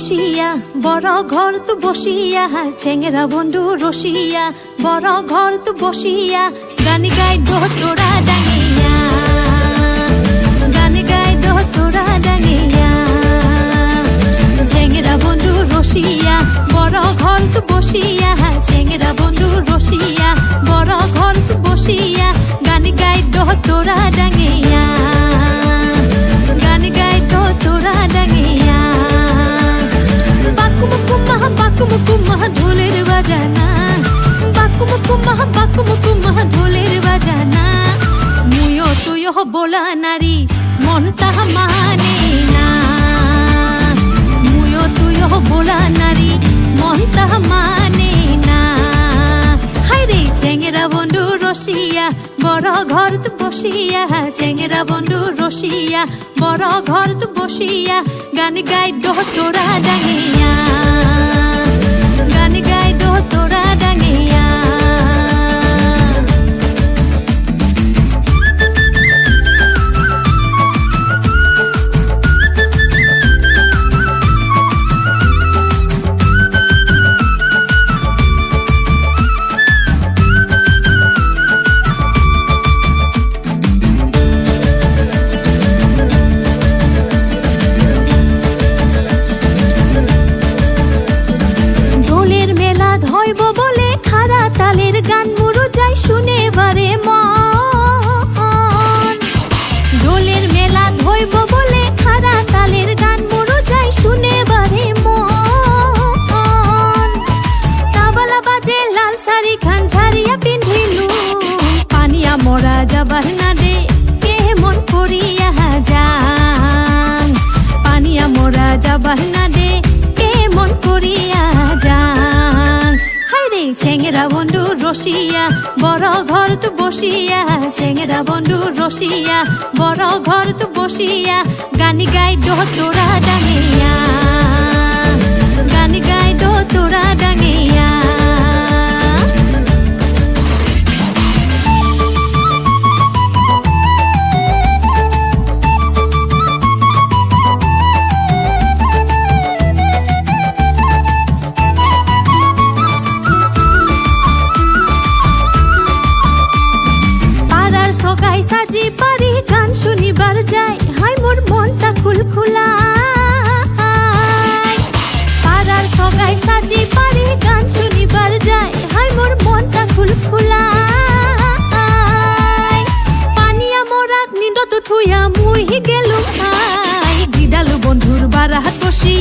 রসিয়া বড় ঘর তো বসিয়া চেঙ্গেরা বন্ধু রসিয়া বড় ঘর তো বসিয়া গানি গাই দো তোরা ডাঙিয়া গানি গাই দো তোরা ডাঙিয়া চেঙ্গেরা বন্ধু রসিয়া বড় ঘর তো বসিয়া চেঙ্গেরা বন্ধু রসিয়া বড় ঘর তো বসিয়া গানি গাই দো তোরা ডাঙিয়া গানি গাই দো তোরা ডাঙিয়া বাকুমুকুমা ঢোলের বাজানা বাকুমুকুমা ঢোলের বাজানা মুয়ো তুয়ো বোলা নারী মন তাহা মানে না মুয়ো তুয়ো বোলা নারী মন তাহা মানে না হাইরে চেঙ্গেরা বন্ধু রসিয়া বড় ঘর তো বসিয়া চেঙ্গেরা বন্ধু রসিয়া বড় ঘর তো বসিয়া গানি গাই দো তোরা ডাঙিয়া গানি গাই দো তোরা ডাঙিয়া তালের গান মুরু যাই শুনে বারে মন দোলের মেলা ধইব বলে খারা তালের গান মুরু যাই শুনে বারে মন তাবলা বাজে লাল শাড়ি খান ঝাড়িয়া পিন্ধিলু পানিয়া মরা যাবার না দে কে মন করিয়া যান পানিয়া মরা যাবার না দে কে মন করিয়া যান চেঙ্গেরা বন্ধু রসিয়া বড় ঘর তো বসিয়া চেঙ্গেরা বন্ধু রসিয়া বড় ঘর তো বসিয়া গানি গাই দো তোরা ডাঙিয়া গানি গাই দো তোরা ডাঙিয়া সাজি পারি গান শুনিবার যাই হাই মোর মনটা খুলখুলা পাড়ার সগাই সাজি পারি গান শুনিবার যাই হাই মোর মনটা খুলখুলা পানিয়া মোরাক নিন্দত ঠুইয়া মুই গেলুম হাই দিদালু বন্ধুর বারাহাত বসি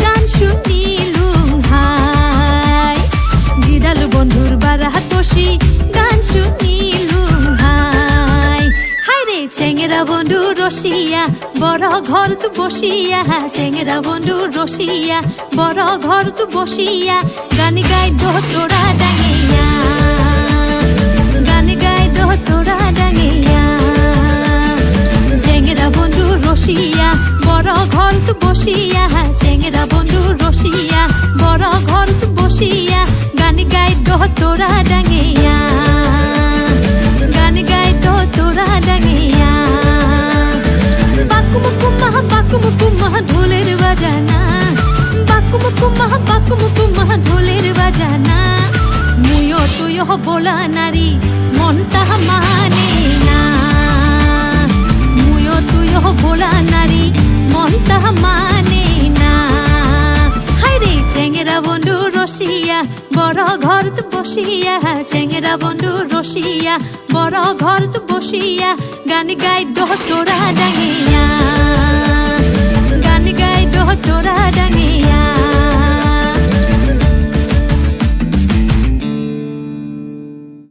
গান শুনিলুম হাই দিদালু বন্ধুর বারাহাত বসি গান শুনিলুম হাই চেঙ্গেরা বন্ধু রসিয়া বড় ঘর তো বসিয়া চেঙ্গেরা বন্ধু রসিয়া বড় ঘর তো বসিয়া গানি গাই দো তোরা ডাঙিয়া গানি গাই দো তোরা ডাঙিয়া চেঙ্গেরা বন্ধু রসিয়া বড় ঘর তো বসিয়া চেঙ্গেরা বন্ধু রসিয়া বড় ঘর তো বসিয়া গানি গাই দো তোরা ডাঙিয়া গানি গাই দো তোরা ডাঙিয়া বাকুমুকুমা ঢোলের বাজানা বাকুমুকুমা ঢোলের বাজানা মুয়ো তুয়ো বোলা নারী মন তাহা মানে না মুয়ো তুয়ো বোলা নারী মন তাহা মানে না হাইরে চেঙ্গেরা বন্ধু রসিয়া বড় ঘর তো বসিয়া চেঙ্গেরা বন্ধু রসিয়া বড় ঘর তো বসিয়া গানি গাই দো তোরা ডাঙিয়া।